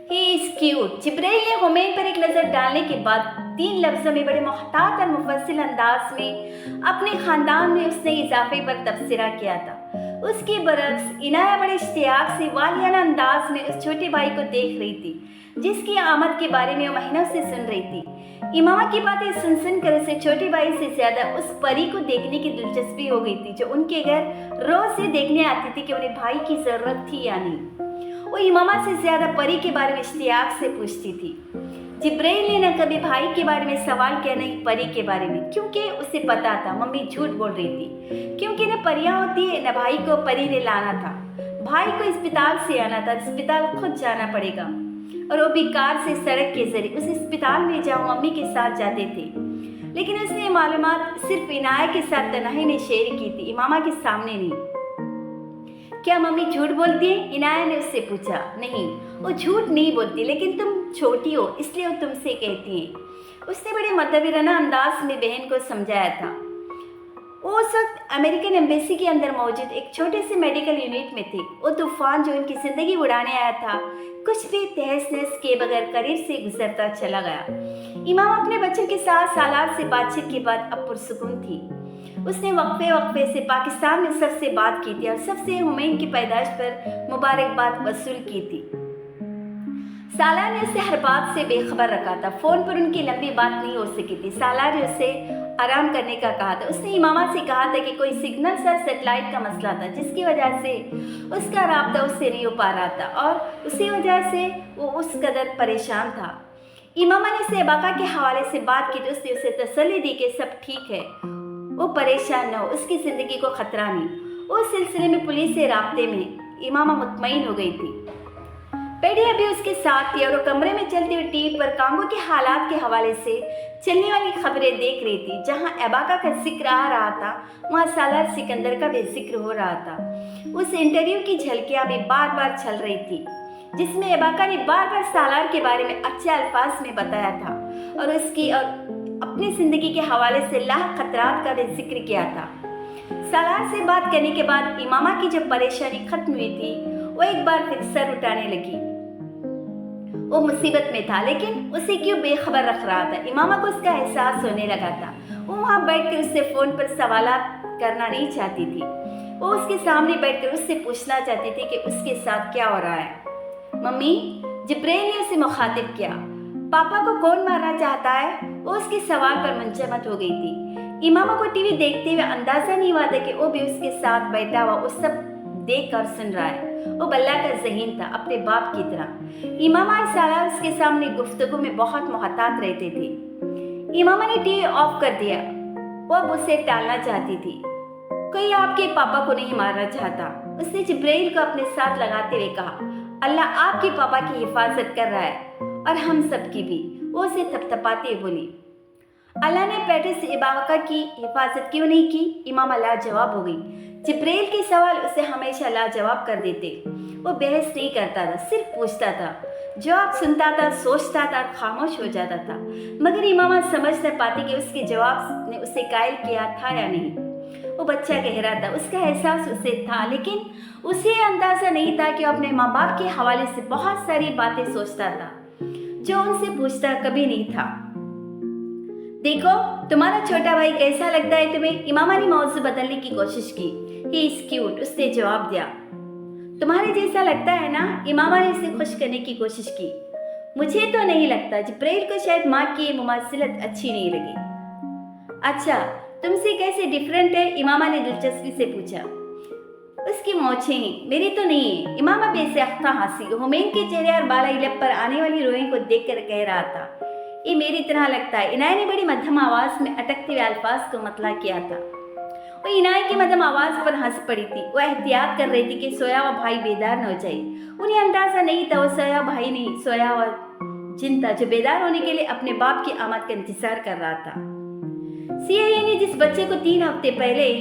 He is cute. जिब्राइल ने human पर एक नज़र डालने के बाद 3 लफ्ज़ों में बड़े मुख्तात और मुफस्सिल अंदाज में अपने ख़ानदान में उसने इजाफे पर तबसरा किया था। उसके बरक्स इनाया बड़े इश्तियाक से वालियाना अंदाज में उस छोटे भाई को देख रही थी जिसकी आमद के बारे में वो महीनों से सुन रही थी। इमामा की बातें सुन सुन कर उसे छोटे भाई से ज़्यादा उस परी को देखने की दिलचस्पी हो गई थी जो उनके घर रोज़ से देखने आती थी कि उन्हें भाई की ज़रूरत थी या नहीं। वो इमामा से ज़्यादा परी के बारे में इश्तियाक से पूछती थी। जिब्राइल ने न कभी भाई के बारे में सवाल किया नहीं परी के बारे में, क्योंकि उसे पता था मम्मी झूठ बोल रही थी, क्योंकि न परियां होती है न भाई को परी ने लाना था। भाई को अस्पताल से आना था, अस्पताल खुद जाना पड़ेगा और वो भी कार से सड़क के जरिए उस अस्पताल में जहाँ मम्मी के साथ जाते थे। लेकिन उसने मालूमात सिर्फ इनाया के साथ तन्हाई में शेयर की थी, इमामा के सामने नहीं। क्या मम्मी झूठ बोलती है? इनाया ने उससे पूछा। नहीं, वो झूठ नहीं बोलती, लेकिन तुम छोटी हो इसलिए वो तुमसे कहती हैं। उसने बड़े मदवीराना अंदाज में बहन को समझाया था। वो उस वक्त अमेरिकन एम्बेसी के अंदर मौजूद एक छोटे से मेडिकल यूनिट में थे। वो तूफान जो उनकी ज़िंदगी उड़ाने आया था कुछ भी तहस नहस के बगैर करीब से गुजरता चला गया। इमाम अपने बच्चों के साथ सालार से बातचीत के बाद अब पुरसुकून थी। उसने वक्फे से पाकिस्तान में सबसे बात की थी और सबसे हुमैन की पैदाइश पर मुबारकबाद वसूल की थी। सालार ने उसे हर बात से बेखबर रखा था। फ़ोन पर उनकी लंबी बात नहीं हो सकी थी। सालार ने उसे आराम करने का कहा था। उसने इमामा से कहा था कि कोई सिग्नल सा सेटेलाइट का मसला था जिसकी वजह से उसका राब्ता उससे नहीं हो पा रहा था और उसी वजह से वो उस कदर परेशान था। इमामा ने उसे अबाका के हवाले से बात की तो उसने उसे तसल्ली दी कि सब ठीक है, वो परेशान न हो, उसकी ज़िंदगी को ख़तरा नहीं। उस सिलसिले में पुलिस से राब्ते में इमामा मुतमईन हो गई थी। पेडी अभी उसके साथ थी और वो कमरे में चलती हुई टीवी पर कांगो के हालात के हवाले से चलने वाली खबरें देख रही थी। जहां अबाका का जिक्र आ रहा था वहां सालार सिकंदर का भी जिक्र हो रहा था। उस इंटरव्यू की झलकियां भी बार बार चल रही थी जिसमें अबाका ने बार बार सालार के बारे में अच्छे अल्फाज में बताया था और उसकी और अपनी ज़िंदगी के हवाले से लाख खतरात का भी जिक्र किया था। सालार से बात करने के बाद इमामा की जब परेशानी खत्म हुई थी वो एक बार फिर सर उठाने लगी। वो मुसीबत में था लेकिन उसे क्यों बेखबर रख रहा था। इमामा को उसका एहसास होने लगा था। वो वहाँ बैठकर उससे फ़ोन पर सवालात करना नहीं चाहती थी। वो उसके सामने बैठकर उससे पूछना चाहती थी कि उसके साथ क्या हो रहा है। मम्मी, जिब्राइल ने उसे मुखातिब किया। पापा को कौन मारना चाहता है? वो उसके सवाल पर मुंजमद हो गई थी। इमामा को टीवी देखते हुए अंदाजा नहीं हुआ था कि वो भी उसके साथ बैठा हुआ उस सब देख कर सुन रहा है। वो बल्ला का ज़हीन था अपने बाप की तरह। इमामा और सालार उसके सामने गुफ्तगू में बहुत मोहतात रहते थे। इमामा ने टीवी ऑफ कर दिया। वो अब उसे टालना चाहती थी। कोई आपके पापा को नहीं मारना चाहता, उसने जिब्राइल को अपने साथ लगाते हुए कहा। अल्लाह आपके पापा की हिफाजत कर रहा है और हम सब की भी। वो उसे थपथपाते बोली। अल्लाह ने पेट्रिस इबाका की हिफाजत क्यों नहीं की? इमामा लाजवाब हो गई। जिब्राइल के सवाल उसे हमेशा लाजवाब कर देते। वो बहस नहीं करता था, सिर्फ पूछता था, जवाब सुनता था, सोचता था, खामोश हो जाता था। मगर इमामा समझ न पाती कि उसके जवाब ने उसे कायल किया था या नहीं। वो बच्चा कह रहा था, उसका एहसास उसे था, लेकिन उसे अंदाज़ा नहीं था कि वो अपने माँ बाप के हवाले से बहुत सारी बातें सोचता था जो उनसे पूछता कभी नहीं था। देखो, तुम्हारा छोटा भाई कैसा लगता है तुम्हें? इमामा ने मौजू बदलने की कोशिश की। ही इज़ क्यूट, उसने जवाब दिया। तुम्हारे जैसा लगता है ना? इमामा ने उसे खुश करने की कोशिश की। मुझे तो नहीं लगता। जिब्राइल को शायद माँ की मुमासिलत अच्छी नहीं लगी। अच्छा, तुमसे कैसे डिफरेंट है? इमामा ने दिलचस्पी से पूछा। उसकी मोछें मेरी तो नहीं है। इमामा बेसख्ता हंसी। हुमैन के चेहरे और बाला लब पर आने वाली रोएं को देखकर कह रहा था, ये मेरी तरह लगता है। इनाया ने बड़ी मध्यम आवाज़ में अटकते हुए अल्फाज को मतला किया था। वो इनाया की मध्यम आवाज़ पर हंस पड़ी थी। वो एहतियात कर रही थी कि सोया हुआ भाई बेदार न हो जाए। उन्हें अंदाज़ा नहीं था वो सोया हुआ भाई नहीं, सोया हुआ जिन था जो बेदार होने के लिए अपने बाप की आमद का इंतजार कर रहा था। CIA ने जिस बच्चे को 3 हफ्ते पहले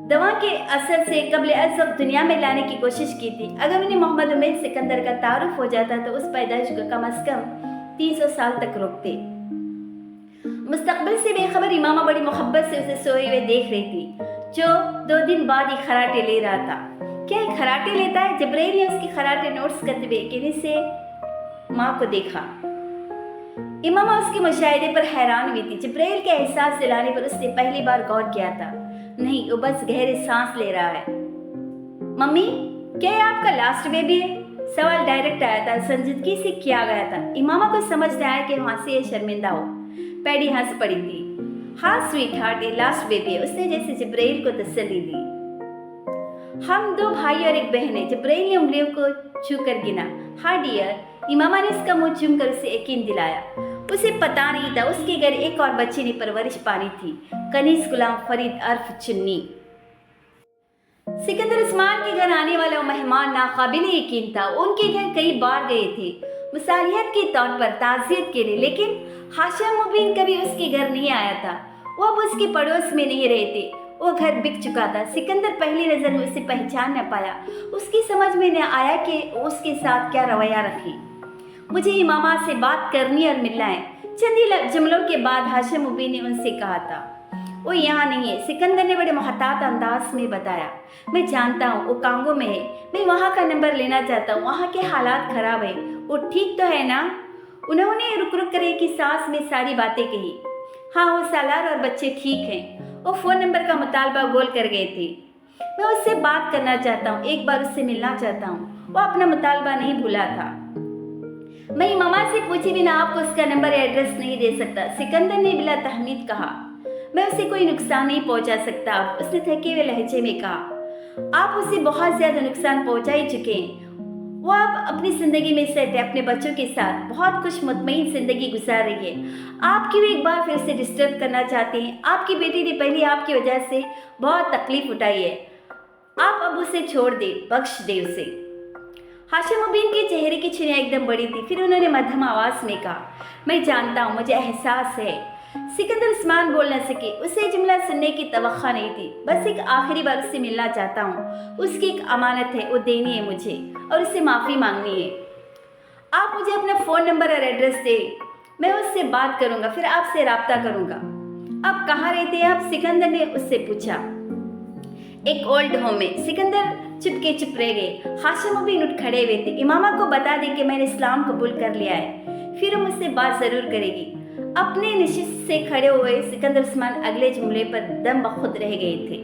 दवा के असर से कब्ल अज़ब दुनिया में लाने की कोशिश की थी, अगर उन्हें मोहम्मद उमैद सिकंदर का तारुफ हो जाता तो उस पैदाइश को कम अज़ कम 300 साल तक रोकते। मुस्तकबिल से बेखबर इमामा बड़ी मोहब्बत से उसे सोए हुए देख रही थी, जो 2 दिन बाद ही खराटे ले रहा था। क्या खराटे लेता है? जिब्राइल ने उसके खराटे नोट्स करते हुए कहने से माँ को देखा। इमामा उसके मुशाहिदे पर हैरान हुई थी। जिब्राइल के एहसास दिलाने पर उसने पहली बार गौर किया था। नहीं, वो बस गहरे सांस ले रहा है। मम्मी, क्या ये आपका लास्ट बेबी है? सवाल डायरेक्ट आया था, संजीदगी से किया गया था। इमामा को समझ नहीं आया कि वहां से ये शर्मिंदा हो। पैडी हंस पड़ी थी। हाँ स्वीट हार्ट, ये लास्ट बेबी है, उसने जैसे जिब्राइल को तसल्ली दी। हम 2 भाई और एक बहन है। जिब्राइल ने उंगलियों को छू कर गिना। हाँ डियर। इमामा ने उसका मुंह चूम कर उसे यकीन दिलाया। उसे पता नहीं था उसके घर एक और बच्चे ने परवरिश पानी थी, कनीज गुलाम फरीद अर्फ चुन्नी। सिकंदर उस्मान के घर आने वाला वो मेहमान नाकाबिल यकीन था। उनके घर कई बार गए थे, मुसालियत के तौर पर, ताज़ियत के लिए, लेकिन हाशिम मुबीन कभी उसके घर नहीं आया था। वो अब उसके पड़ोस में नहीं रहे थे। वो घर बिक चुका था। सिकंदर पहली नज़र में उसे पहचान न पाया। उसकी समझ में न आया कि उसके साथ क्या रवैया रखे। मुझे इमामा से बात करनी और मिलना है, चंद ही जुमलों के बाद हाशिम मुबीन ने उनसे कहा था। वो यहाँ नहीं है, सिकंदर ने बड़े मोहतात अंदाज में बताया। मैं जानता हूँ वो कांगो में है, मैं वहाँ का नंबर लेना चाहता हूँ। वहाँ के हालात ख़राब है। वो ठीक तो है ना? उन्होंने रुक रुक कर एक ही सांस में सारी बातें कही। हाँ, वो सालार और बच्चे ठीक हैं। वो फ़ोन नंबर का मुतालबा बोल कर गए थे। मैं उससे बात करना चाहता हूँ, एक बार उससे मिलना चाहता हूँ। वो अपना मुतालबा नहीं भूला था। मैं इमामा से पूछे बिना आपको उसका नंबर या एड्रेस नहीं दे सकता, सिकंदर ने बिला तहमीद कहा। मैं उसे कोई नुकसान नहीं पहुंचा सकता, उसने थके हुए लहजे में कहा। आप उसे बहुत ज्यादा नुकसान पहुंचा ही चुके हैं। वो अब अपनी जिंदगी में सेट है, अपने बच्चों के साथ बहुत कुछ मुतमईन जिंदगी गुजार रही है। आप क्यों एक बार फिर से डिस्टर्ब करना चाहते हैं? आपकी बेटी ने पहले आपकी वजह से बहुत तकलीफ उठाई है। आप अब उसे छोड़ दे, बख्श दे उसे। हाशिम मुबीन के चेहरे की छुरियां एकदम बड़ी थी। फिर उन्होंने मध्यम आवाज में कहा, मैं जानता हूँ, मुझे एहसास है। सिकंदर उस्मान बोल न सके। उसे जुमला सुनने की तवक्का नहीं थी। बस एक आखिरी बार उससे मिलना चाहता हूँ। उसकी एक अमानत है, वो देनी है मुझे और उससे माफ़ी मांगनी है। आप मुझे अपना फ़ोन नंबर और एड्रेस दे, मैं उससे बात करूँगा, फिर आपसे रब्ता करूँगा। अब कहाँ रहते हैं आप? सिकंदर ने उससे पूछा। एक ओल्ड होम में। सिकंदर चुपके चुप रह गए। हाशिम मुबीन उठ खड़े हुए थे। इमामा को बता दें कि मैंने इस्लाम कबूल कर लिया है, फिर वो मुझसे बात ज़रूर करेगी। अपने निशिस्त से खड़े हुए सिकंदर उस्मान अगले जुमले पर दम बखुद रह गए थे।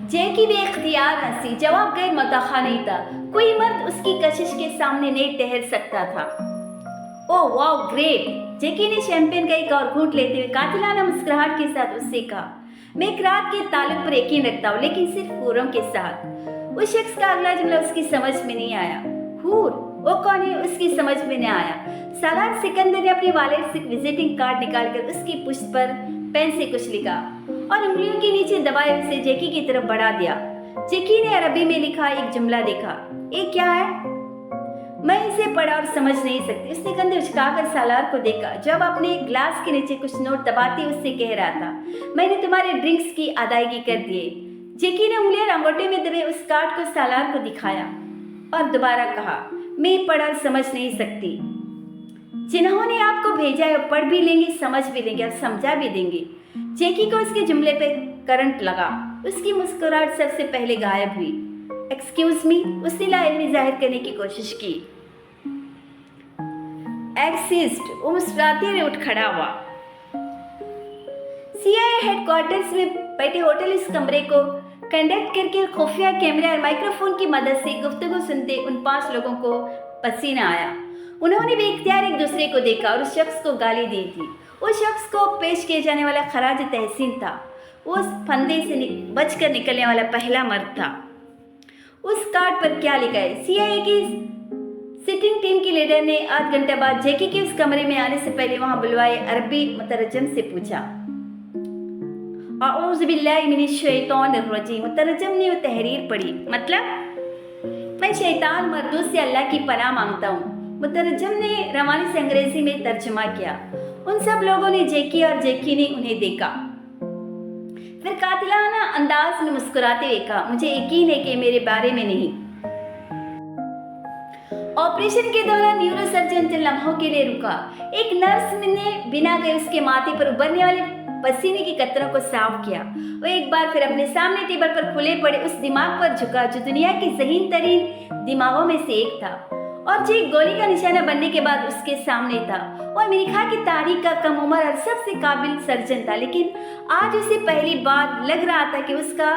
जैकी भी इख्तियार हंसी। जवाब गैर मुतवक्का नहीं था। कोई मर्द उसकी कशिश के सामने नहीं ठहर सकता था। Oh wow, great. जैकी ने शैंपेन का एक और घूंट लेते हुए कातिलाना मुस्कुराहट के साथ उससे कहा, मैं इकरार के ताल्लुक पर यकीन रखता हूँ, लेकिन सिर्फ हूरों के साथ। उस शख्स का अगला जुमला उसकी समझ में नहीं आया। हूर? वो कौन है? उसकी समझ में नहीं आया। सालार सिकंदर ने अपने वॉलेट से विजिटिंग कार्ड निकालकर उसकी पुश्त पर पेन से कुछ लिखा और उंगलियों के नीचे दबाए उसे जैकी की तरफ बढ़ा दिया। जैकी ने अरबी में लिखा एक जुमला देखा। ये क्या है? मैं इसे पढ़ा और समझ नहीं सकती। उसने कंधे उचकाकर सालार को देखा, जब अपने ग्लास के नीचे कुछ नोट दबाते उससे कह रहा था, मैंने तुम्हारे ड्रिंक्स की अदायगी कर दिए। जैकी ने उंगलियां अंगूठे में दबे उस कार्ड को सालार को दिखाया और दोबारा कहा, मैं पढ़ और समझ नहीं सकती। जिन्होंने आपको भेजा है वो पढ़ भी लेंगे, समझ भी लेंगे और समझा भी देंगे। जैकी को उसके जुमले पे करंट लगा। उसकी मुस्कुराहट सबसे पहले गायब हुई। एक्सक्यूज मी, उसने लाइल्मी जाहिर करने की कोशिश की। एक्सिस्ट, वो मुस्कुराते हुए उठ खड़ा हुआ। CIA हेडक्वार्टर्स में बैठे होटल इस कमरे को कंडक्ट करके खुफिया कैमरे और माइक्रोफोन की मदद से गुफ्तगू सुनते उन 5 लोगों को पसीना आया। उन्होंने बेइख्तियार एक दूसरे को देखा और उस शख्स को गाली दी थी। उस शख्स को पेश किए जाने वाला खराज तहसीन था। वो उस फंदे से बचकर निकलने वाला पहला मर्द था। उस कार्ड पर क्या लिखा है? CIA की सिटिंग टीम की लीडर ने आध घंटे बाद जैकी के उस कमरे में आने से पहले वहां बुलवाए अरबी मुतरजम से पूछा। औज़ु बिल्लाहि मिनश शैतानिर रजीम। मुतरजम ने वो तहरीर पढ़ी। मतलब, मैं शैतान मर्दूद से अल्लाह की पनाह मांगता हूँ। मुतरजम ने रवानी से अंग्रेजी में तर्जुमा किया। उन सब लोगों ने जैकी और जैकी ने उन्हें देखा। फिर कातिलाना अंदाज में मुस्कुराते हुए कहा, मुझे यकीन है कि मेरे बारे में नहीं। ऑपरेशन के दौरान न्यूरोसर्जन चंद लम्हों के लिए रुका। एक नर्स ने बिना गए उसके माथे पर उभरने वाले पसीने की कतरों को साफ किया। वो एक बार फिर अपने सामने टेबल पर खुले पड़े उस दिमाग पर झुका जो दुनिया के ज़हीन तरीन दिमागों में से एक था। और जो एक गोली का निशाना बनने के बाद उसके सामने था। वो अमेरिका की तारीख का कम उम्र और सबसे काबिल सर्जन था, लेकिन आज उसे पहली बार लग रहा था कि उसका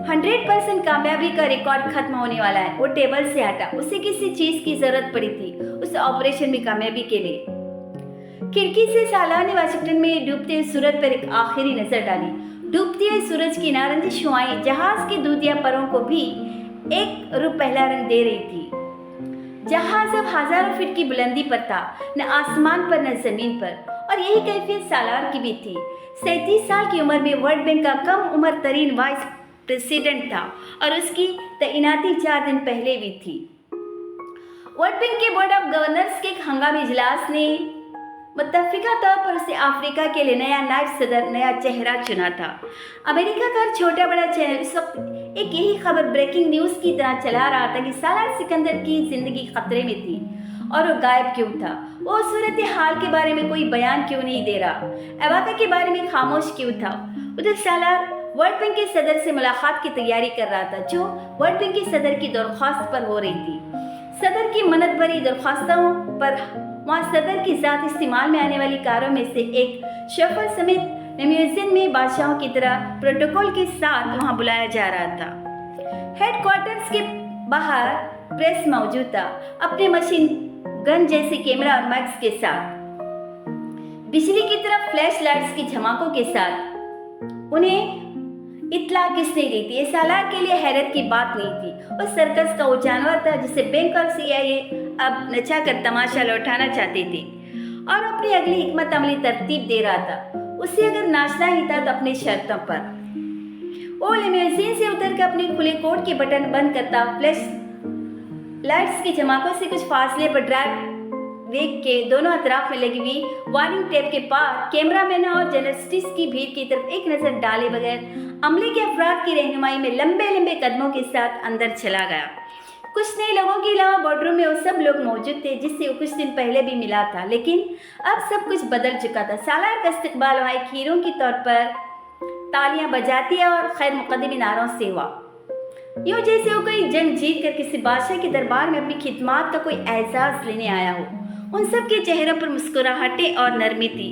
100% कामयाबी का रिकॉर्ड खत्म होने वाला है। वो टेबल से हटा। उसे किसी चीज की जरूरत पड़ी थी उस ऑपरेशन में कामयाबी के लिए। खिड़की से साला ने वाशिंगटन में डूबते हुए सूरज पर एक आखिरी नजर डाली। डूबते हुए सूरज की नारंगी शुआएं जहाज के दूधिया परों को भी एक रूप पहला रंग दे रही थी। जहाज अब हजारों फीट की बुलंदी पर था, न आसमान पर न जमीन पर, और यही कैफियत सालार की भी थी। 37 साल की उम्र में वर्ल्ड बैंक का कम उम्र तरीन वाइस प्रेसिडेंट था और उसकी तैनाती 4 दिन पहले भी थी। वर्ल्ड बैंक के बोर्ड ऑफ गवर्नर्स के एक हंगामी इजलास ने मुत्तफिका तौर पर उसे अफ्रीका के लिए नया नायब सदर, नया चेहरा चुना था। अमेरिका का छोटा बड़ा चैनल इस वक्त एक यही खबर ब्रेकिंग न्यूज़ की तरह चला रहा था कि सालार सिकंदर की जिंदगी खतरे में थी और वो गायब क्यों था। वो सूरत हाल के बारे में कोई बयान क्यों नहीं दे रहा, एवाका के बारे में खामोश क्यों था। उधर सालार वर्ल्ड बैंक के सदर से मुलाकात की तैयारी कर रहा था, जो वर्ल्ड बैंक के सदर की दरख्वास्त पर हो रही थी। सदर की मन्नत भरी दरख्वास्तों पर वहाँ सदर की जात इस्तेमाल में आने वाली कारों में से एक शफर समेत म्यूजियम में बादशाहों की तरह प्रोटोकॉल के साथ वहाँ बुलाया जा रहा था। हेडक्वार्टर्स के बाहर प्रेस मौजूद था, अपने मशीन गन जैसे कैमरा और माइक्स के साथ, बिजली की तरफ फ्लैश लाइट्स की झमाकों के साथ। उन्हें इत्तला किसने दी थी, ये सालार के लिए हैरत की बात नहीं थी। उस सर्कस का वो जानवर था जिसे बैंक और CIA अब नचाकर तमाशा लौटाना चाहते थे और अपनी अगली हिकमत अमली तरतीब दे रहा था। उसे अगर नाचना ही था तो अपनी शर्तों पर। वो लिमोजीन से उतरकर अपने खुले कोट के बटन बंद करता, फ्लैश लाइट्स की झमाकों से कुछ फासले पर ड्राइव वेग के दोनों अतराफ में लगी हुई वार्निंग टेप के पार कैमरामैन और जर्नलिस्ट्स की भीड़ की तरफ एक नजर डाले बगैर अमले के अफराद की रहनुमाई में लंबे लंबे कदमों के साथ अंदर चला गया। कुछ नए लोगों के अलावा बोर्डरूम में वो सब लोग मौजूद थे जिससे वो कुछ दिन पहले भी मिला था, लेकिन अब सब कुछ बदल चुका था। सालार का इस्तकबाल वहाँ एक हीरो की तौर पर तालियां बजाती और खैर मुकद्दमी नारों से हुआ, यूँ जैसे वो कोई जंग जीत कर किसी बादशाह के दरबार में अपनी खिदमत का कोई एहसास लेने आया हो। उन सब के चेहरों पर मुस्कुराहटें और नरमी थी,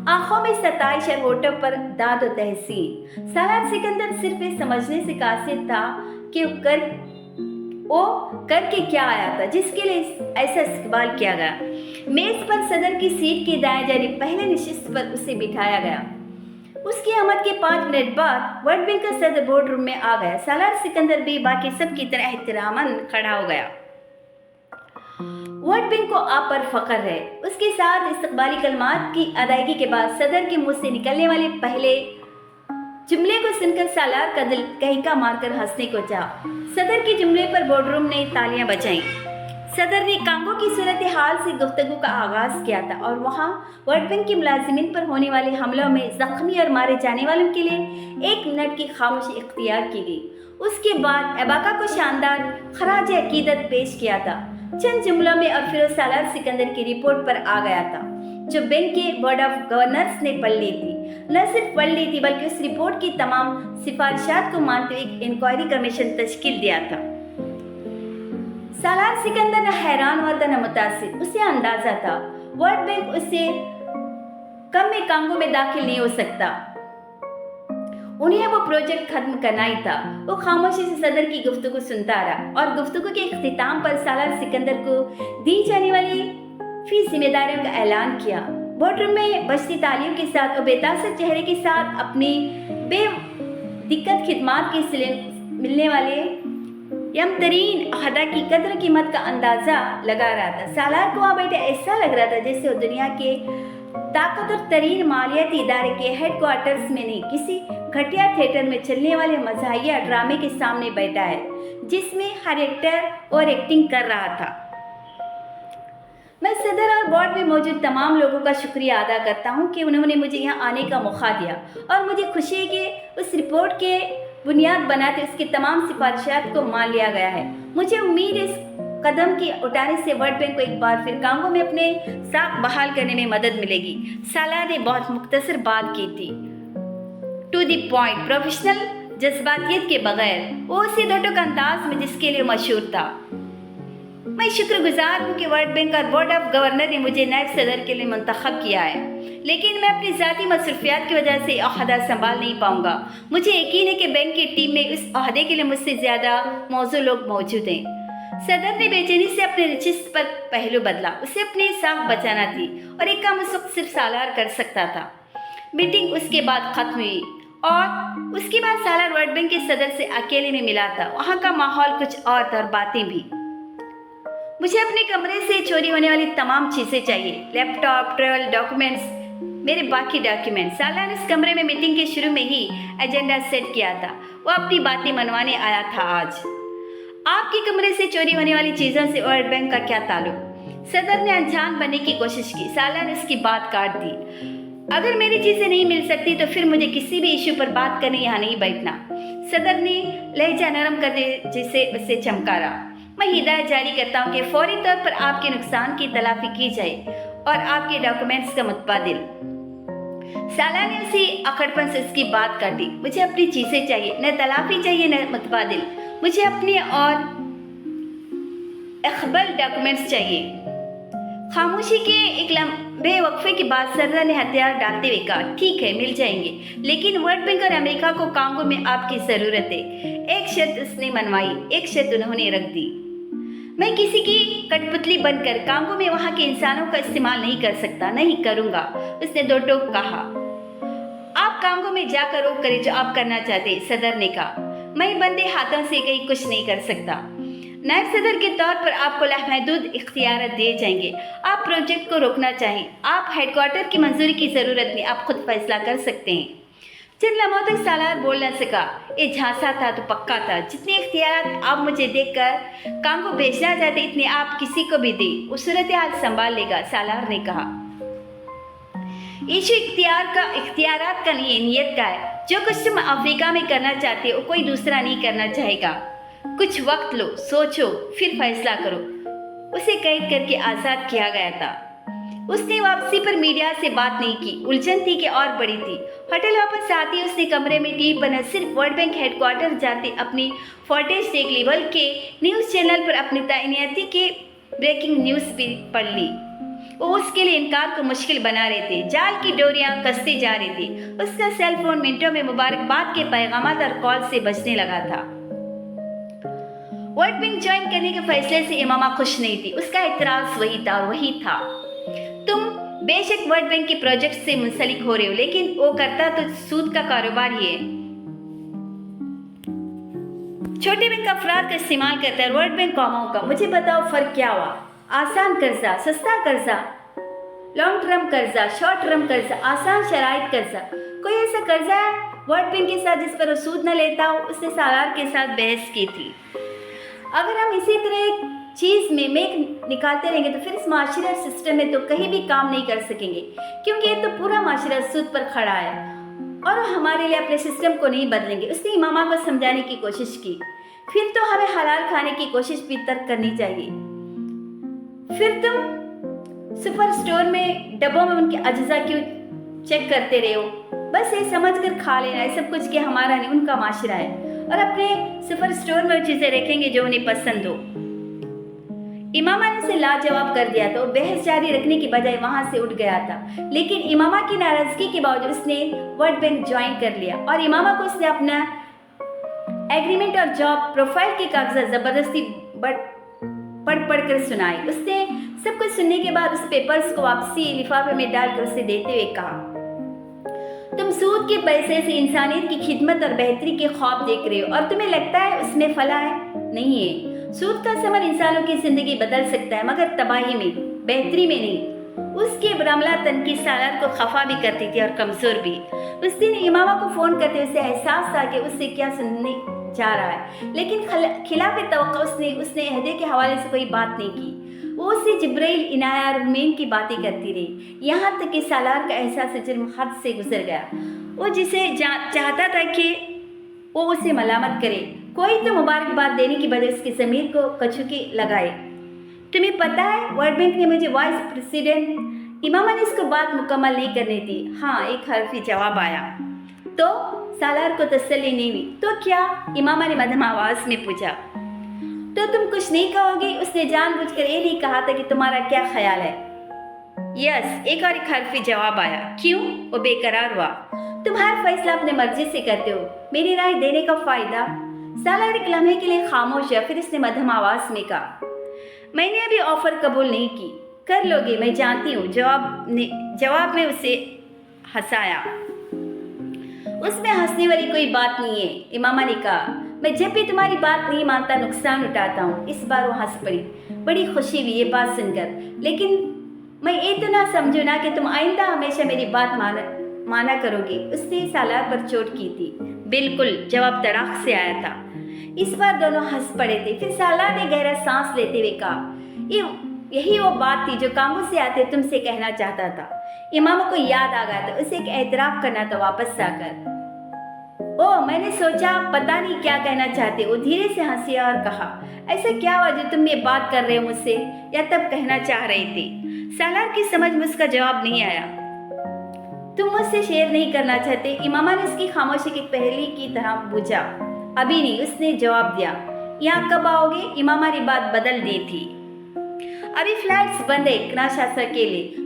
आंखों में सताइश और होठों पर दाद और तहसीन। सालार सिकंदर सिर्फ ये समझने से कासिर था कि वो करके क्या आया था जिसके लिए ऐसा इस्तकबाल किया गया। मेज पर सदर की सीट के दाएं जानिब पहले नशिस्त पर उसे बिठाया गया। उसकी आमद के 5 मिनट बाद वर्ल्ड बैंक का सदर बोर्ड रूम में आ गया। सालार सिकंदर भी बाकी सब की तरह एहतरामन खड़ा हो गया। वर्ल्ड बैंक को आप पर फख्र है। उसके साथ इस्तकबाली कलमात की अदायगी के बाद सदर के मुंह से निकलने वाले पहले जुमले को सुनकर सालार का दिल कहिका मारकर हंसने को चाहा। सदर के जुमले पर बोर्डरूम ने तालियां बजाईं। सदर ने कांगो की सूरत हाल से गुफ्तगू का आगाज किया था और वहाँ वर्ल्ड बैंक के मुलाजिमिन पर होने वाले हमलों में जख्मी और मारे जाने वालों के लिए 1 मिनट की खामोशी इख्तियार की गई। उसके बाद एबाका को शानदार खराज अकीदत पेश किया था चंद जुमलों में, और फिर सालार सिकंदर की रिपोर्ट पर आ गया था जो बैंक के बोर्ड ऑफ गवर्नर्स ने पढ़ ली थी। न सिर्फ पढ़ ली थी बल्कि उस रिपोर्ट की तमाम सिफारिशात को मानते हुए एक इंक्वायरी कमीशन तश्कील दिया था। सालार सिकंदर न हैरान हुआ था न मुतासिर। उसे अंदाजा था वर्ल्ड बैंक उससे कम में कांगो में दाखिल नहीं हो सकता। उन्हें वो प्रोजेक्ट खत्म करना ही था। वो खामोशी से सदर की गुफ्तगू सुनता रहा और गुफ्तगू के इख्तिताम पर सालार सिकंदर को दी जाने वाली फी जिम्मेदारियों का ऐलान किया। बोर्डरूम में बजती तालियों के साथ और बेतासर चेहरे के साथ अपनी बेदिक्कत खिदमात के सिले मिलने वाले यमतरीन अहदा की कदर कीमत का अंदाजा लगा रहा था। सालार को वहाँ बैठे ऐसा लग रहा था जैसे वो दुनिया के ताकतवर तरीन मालियाती इदारे के हेडक्वार्टर्स में नहीं, किसी घटिया थिएटर में चलने वाले मज़ाहिया ड्रामे के सामने बैठा है जिसमें हर एक्टर और एक्टिंग कर रहा था। मैं सदर और बोर्ड में मौजूद तमाम लोगों का शुक्रिया अदा करता हूं कि उन्होंने मुझे यहाँ आने का मौका दिया और मुझे खुशी है कि उस रिपोर्ट के बुनियाद बनाते उसकी तमाम सिफारिशात को मान लिया गया है। मुझे उम्मीद है इस कदम की उठाने से वर्ल्ड बैंक को एक बार फिर कांगो में अपने साख बहाल करने में मदद मिलेगी। सालार ने बहुत मुख्तसर बात की थी, टू द पॉइंट, प्रोफेशनल जज्बातियत के बगैर। वो उसी दो टोक अंदाज में जिसके लिए मशहूर था। मैं शुक्रगुजार हूँ कि वर्ल्ड बैंक और बोर्ड ऑफ गवर्नर ने मुझे नायब सदर के लिए मुंतखब किया है, लेकिन मैं अपनी ज़ाती मसरूफियात की वजह से अहदा संभाल नहीं पाऊंगा। मुझे यकीन है कि बैंक की टीम में इस अहदे के लिए मुझसे ज़्यादा मौजूद लोग मौजूद हैं। सदर ने बेचैनी से अपने रिचिस्ट पर पहलू बदला। उसे अपनी साख बचाना थी और एक काम उस वक्त सिर्फ सालार कर सकता था। मीटिंग उसके बाद ख़त्म हुई और उसके बाद सालार वर्ल्ड बैंक के सदर से अकेले में मिला था। वहाँ का माहौल कुछ और था और बातें भी। मुझे अपने कमरे से चोरी होने वाली तमाम चीज़ें चाहिए, लैपटॉप, ट्रैवल डॉक्यूमेंट्स, मेरे बाकी डॉक्यूमेंट्स। सालार ने इस कमरे में मीटिंग के शुरू में ही एजेंडा सेट किया था। वो अपनी बातें मनवाने आया था। आज आपके कमरे से चोरी होने वाली चीज़ों से वर्ल्ड बैंक का क्या ताल्लुक? सदर ने अनजान बनने की कोशिश की। सालार ने उसकी बात काट दी। अगर मेरी चीज़ें नहीं मिल सकती तो फिर मुझे किसी भी इशू पर बात करने यहाँ नहीं बैठना। सदर ने लहजा नरम करने जैसे उसे चमकारा। मैं हिदायत जारी करता हूँ कि फौरी तौर पर आपके नुकसान की तलाफी की जाए और आपके डॉक्यूमेंट्स का मुतबादिल। सालार ने उसी अकड़पन से उसकी बात काटी। मुझे अपनी चीज़ें चाहिए, न तलाफी चाहिए न मुतबादिल। मुझे अपने और अखबल डॉक्यूमेंट्स चाहिए। खामोशी के एक लंबे वक्फे के बाद सदर ने हथियार डालते हुए कहा, ठीक है, मिल जाएंगे, लेकिन वर्ल्ड बैंक और अमेरिका को कांगो में आपकी ज़रूरत है। एक शर्त उसने मनवाई, एक शर्त उन्होंने रख दी। मैं किसी की कठपुतली बनकर कांगो में वहाँ के इंसानों का इस्तेमाल नहीं कर सकता, नहीं करूँगा। उसने दो टोक कहा। आप कांगो में जाकर वो करें जो आप करना चाहते, सदर ने कहा। मैं बंदे हाथों से कहीं कुछ नहीं कर सकता। नायब सदर के तौर पर आपको लामहदूद इख्तियार दिए जाएंगे। आप प्रोजेक्ट को रोकना चाहें, आप हेडक्वार्टर की मंजूरी की ज़रूरत नहीं, आप खुद फैसला कर सकते हैं। चंद लम्हों तक सालार बोल न सका। ये झांसा था तो पक्का था। जितने इख्तियार आप मुझे देखकर कांगो भेजना चाहते इतने आप किसी को भी दे, वो सूरत हाल संभाल लेगा, सालार ने कहा। इशू इख्तियारात का नहीं, नियत का है। जो कुछ तुम अफ्रीका में करना चाहते हो कोई दूसरा नहीं करना चाहेगा। कुछ वक्त लो, सोचो, फिर फैसला करो। उसे कैद करके आज़ाद किया गया था। उसने वापसी पर मीडिया से बात नहीं की। उलझन थी कि और बड़ी थी। होटल वापस आती उसने कमरे में टीवी पर न सिर्फ वर्ल्ड बैंक हेडक्वार्टर जाते अपनी फुटेज देख ली, बल्कि न्यूज़ चैनल पर अपनी तैनाती के ब्रेकिंग न्यूज़ भी पढ़ ली। वो उसके लिए इनकार को मुश्किल बना रहे थे। जाल की डोरियां कसती जा रही थी। उसका सेल फोन मिनटों में मुबारकबाद के पैगामात और कॉल से बजने लगा था। वर्ल्ड बैंक ज्वाइन करने के फैसले से इमामा खुश नहीं थी। उसका एतराज वही था और वही था, तुम बेशक वर्ल्ड बैंक के प्रोजेक्ट से मुंसलिक हो रहे हो, लेकिन वो करता तो सूद का कारोबार ही है। छोटे बैंक अफराद का इस्तेमाल करता है, वर्ल्ड बैंक कौमों का। मुझे बताओ फर्क क्या हुआ? आसान कर्जा, सस्ता कर्जा, लॉन्ग टर्म कर्जा, शॉर्ट टर्म कर्जा, आसान शराइत कर्जा। कोई ऐसा कर्जा है वर्ल्ड बैंक के साथ जिस पर वो सूद न लेता हो? उसने सालार के साथ बहस की थी। अगर हम इसी तरह एक चीज़ में मेक निकालते रहेंगे तो फिर इस माशरे और सिस्टम में तो कहीं भी काम नहीं कर सकेंगे, क्योंकि ये तो पूरा माशरा सूद पर खड़ा है और हमारे लिए अपने सिस्टम को नहीं बदलेंगे। उसने इमामा को समझाने की कोशिश की। फिर तो हमें हलाल खाने की कोशिश भी तर्क करनी चाहिए। फिर तुम सुपर स्टोर में डब्बों में उनके अज्जा क्यों चेक करते रहे हो? बस ये समझ कर खा लेना है सब कुछ कि हमारा नहीं उनका माशरा है, और अपने सुपर स्टोर में वो चीज़ें रखेंगे जो उन्हें पसंद हो। इमामा ने उसे लाजवाब कर दिया था। वो बहस जारी रखने की बजाय वहां से उठ गया था, लेकिन इमामा की नाराजगी के बावजूद उसने वर्ल्ड बैंक ज्वाइन कर लिया और इमामा को उसने अपना एग्रीमेंट और जॉब प्रोफाइल के कागजात जबरदस्ती पढ़ कर सुनाई। उसने सब कुछ सुनने के बाद उस पेपर्स को वापसी लिफाफे में डालकर उसे देते हुए कहा, तुम सूद के पैसे से इंसानियत की खिदमत और बेहतरी के ख्वाब देख रहे हो और तुम्हें लगता है उसमें फला है? नहीं है। सूद का समर इंसानों की जिंदगी बदल सकता है, मगर तबाही में, बेहतरी में नहीं। उसके बरामला तनकीद सालार को खफा भी करती थी और कमजोर भी। उस दिन इमामा को फोन करते उसे एहसास था कि उससे क्या सुनने जा रहा है, लेकिन खिलाफ तवक्को उसने अहदे के हवाले से कोई बात नहीं की। वो उससे जिब्राइल, इनाया और रुमैन की बातें करती रही, यहाँ तक कि सालार का एहसास जुर्म हद से गुजर गया। वो जिसे चाहता था कि वो उसे मलामत करे, कोई तो मुबारकबाद देने की बजाय उसकी ज़मीर को कचुकी लगाए। तुम्हें पता है वर्ल्ड बैंक ने मुझे वाइस प्रेसिडेंट। इमामा ने इसको बात मुकम्मल नहीं करने दी। हाँ, एक हरफी जवाब आया। तो सालार को तसल्ली नहीं हुई। तो क्या? इमामा ने मध्यम आवाज़ में पूछा। तो तुम कुछ नहीं कहोगी? उसने जानबूझकर ये नहीं कहा था कि तुम्हारा क्या ख्याल है। यस, एक और एक हर्फी जवाब आया। क्यों? वो बेकरार हुआ। तुम हर फैसला अपने मर्जी से करते हो, मेरी राय देने का फायदा? सालार एक लम्हे के लिए खामोश है, फिर उसने मध्यम आवाज में कहा, मैंने अभी ऑफर कबूल नहीं की। कर लोगे, मैं जानती हूँ। जवाब में उसे हंसाया। उसमें हंसने वाली कोई बात नहीं है, इमामा ने कहा। मैं जब भी तुम्हारी बात नहीं मानता नुकसान उठाता हूँ। इस बार वो हंस पड़ी। बड़ी खुशी हुई ये बात सुनकर। लेकिन मैं ये तो ना समझू ना कि तुम आइंदा हमेशा मेरी बात माना करोगी। उसने सालार पर चोट की थी। बिल्कुल, जवाब तड़ाक से आया था। इस बार दोनों हंस पड़े थे। फिर सालार ने गहरा सांस लेते हुए कहा, यही वो बात थी जो कांगो से आते तुमसे कहना चाहता था। इमामा को याद आ गया था, उसे एक एतराफ करना था वापस आकर। ओ, मैंने सोचा पता नहीं क्या कहना चाहते। वो धीरे से हंसी और कहा, ऐसा क्या हुआ जो तुम ये बात कर रहे हो मुझसे, या तब कहना चाह रहे थे? सालार की समझ में उसका जवाब नहीं आया। तुम मुझसे शेयर नहीं करना चाहते? इमामा ने उसकी खामोशी की पहेली की तरह पूछा। अभी नहीं, उसने जवाब दिया। यहाँ कब आओगे? इमामा ने बात बदल दी थी। अभी फ्लैट्स बंद है, नाशासा के लिए।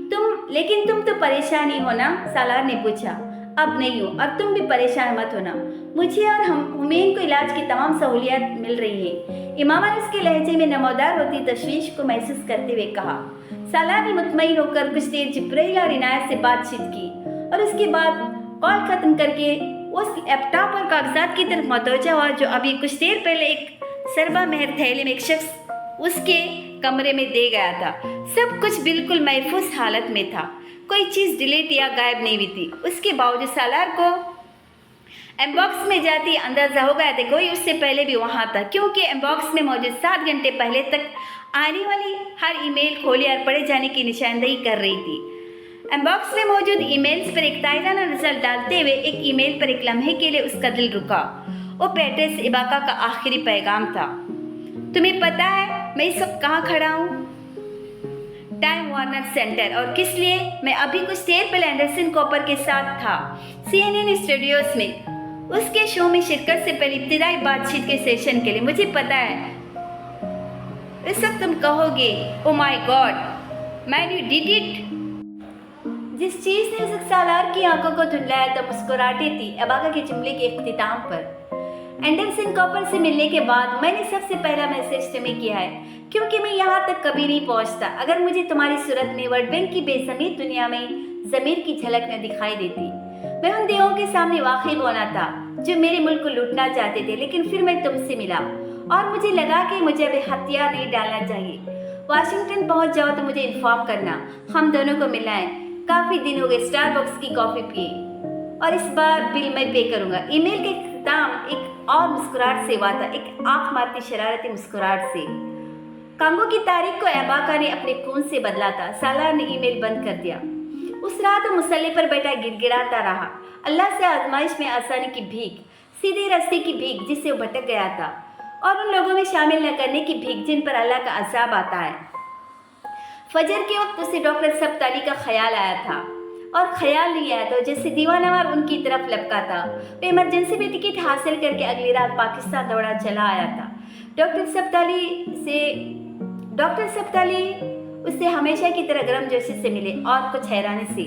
लेकिन तुम तो परेशान ही हो ना? सालार ने पूछा। अब नहीं हो, और तुम भी परेशान मत होना। मुझे और हुमैन को इलाज की तमाम सहूलियत मिल रही हैं। इमामा ने उसके लहजे में नमोदार होती तशवीश को महसूस करते हुए कहा। सालार ने मुतमईन होकर कुछ देर जिब्राइल और इनायत से बातचीत की और उसके बाद कॉल खत्म करके उस लैपटॉप और कागजात की तरफ मतवजा हुआ जो अभी कुछ देर पहले एक सरबा मेहर थैली में एक शख्स उसके कमरे में दे गया था। सब कुछ बिल्कुल महफूज हालत में था। कोई चीज़ डिलीट या गायब नहीं हुई थी। उसके बावजूद सालार को एमबॉक्स में जाती अंदाजा हो गया था कोई उससे पहले भी वहाँ था, क्योंकि एमबॉक्स में मौजूद 7 घंटे पहले तक आने वाली हर ईमेल खोले और पढ़े जाने की निशानदेही कर रही थी। एमबॉक्स में मौजूद ईमेल्स पर एक ताइराना नजर डालते हुए एक ईमेल पर एक लम्हे के लिए उसका दिल रुका। वो पेट्रिस इबाका का आखिरी पैगाम था। तुम्हें पता है मैं इस वक्त कहाँ खड़ा हूँ? Time Warner centre. और किस लिए? मैं अभी कुछ देर पहले एंडरसन कॉपर के साथ था CNN स्टूडियोज में, उसके शो में शिरकत से पहले इब्तिदाई बातचीत के सेशन के लिए। मुझे पता है इस वक्त तुम कहोगे, oh my God man you did it. जिस चीज ने उस सालार की आंखों को धुंधलाया था मुस्कुराहटें थी इबाका के जुमले के इख्तिताम पर। एंडरसन कॉपर से मिलने के बाद मैंने सबसे पहला मैसेज तुम्हें किया है, क्योंकि मैं यहाँ तक कभी नहीं पहुँचता अगर मुझे तुम्हारी सूरत में वर्ल्ड बैंक की बेज़मीर दुनिया में ज़मीर की झलक न दिखाई देती। मैं उन देवों के सामने वाकिफ होना था जो मेरे मुल्क को लूटना चाहते थे, लेकिन फिर मैं तुमसे मिला और मुझे लगा कि मुझे अभी हथियार नहीं डालना चाहिए। वाशिंगटन पहुँच जाओ तो मुझे इन्फॉर्म करना, हम दोनों को मिलाएं। काफ़ी दिन हो गए स्टारबक्स की कॉफ़ी पिए, और इस बार बिल मैं पे करूँगा। ईमेल के इख्तिताम एक और मुस्कुराहट से हुआ था, एक आँख मारती शरारती मुस्कुराहट से। कांगो की तारीख को इबाका ने अपने खून से बदला था। सालार ने ईमेल बंद कर दिया। उस रात वो मुसल्ले पर बैठा गिड़गिड़ाता रहा, अल्लाह से आजमाइश में आसानी की भीख, सीधे रास्ते की भीख जिससे वो भटक गया था, और उन लोगों में शामिल न करने की भीख जिन पर अल्लाह का अज़ाब आता है। फजर के वक्त उसे डॉक्टर सब्ताली का ख्याल आया था, और ख्याल नहीं आया तो जैसे दीवानावार उनकी तरफ लपका था। वो इमरजेंसी में टिकट हासिल करके अगली रात पाकिस्तान दौड़ा चला आया था। डॉक्टर सब्ताली उससे हमेशा की तरह गर्म जोशी से मिले और कुछ हैरानी से।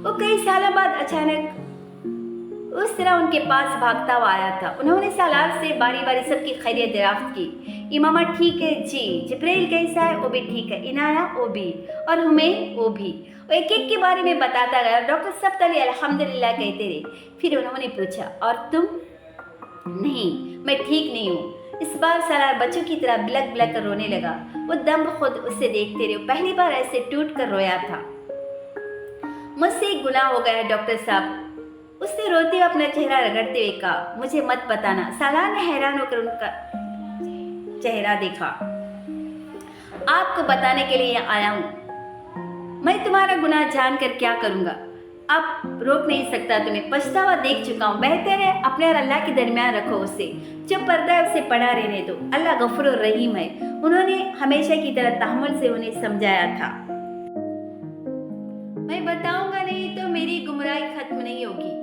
वो कई सालों बाद अचानक उस तरह उनके पास भागता हुआ आया था। उन्होंने सालार से बारी बारी सबकी खैरियत दरियाफ्त की। इमामा ठीक है जी, जिब्राइल कैसा है? वो भी ठीक है, इनाया वो भी, और हुमैन वो भी। वो एक एक के बारे में बताता गया। डॉक्टर सब्ताली अल्हम्दुलिल्लाह कहते रहे। फिर उन्होंने पूछा, और तुम? नहीं, मैं ठीक नहीं हूँ। इस बार सालार बच्चों की तरह बिलक बिलक कर रोने लगा। वो दम खुद उसे देखते रहे। पहली बार ऐसे टूट कर रोया था। मुझसे एक गुनाह हो गया है डॉक्टर साहब, उसने रोते हुए अपना चेहरा रगड़ते हुए कहा। मुझे मत बताना। सालार ने हैरान होकर उनका चेहरा देखा। आपको बताने के लिए आया हूँ। मैं तुम्हारा गुनाह जानकर क्या करूँगा? अब रोक नहीं सकता तुम्हें। पछतावा देख चुका हूँ। बेहतर है अपने और अल्लाह के दरमियान रखो उसे। जो पर्दा है उसे पड़ा रहने दो। अल्लाह गफूर और रहीम है। उन्होंने हमेशा की तरह तहम्मुल से उन्हें समझाया था। मैं बताऊंगा नहीं तो मेरी गुमराही खत्म नहीं होगी।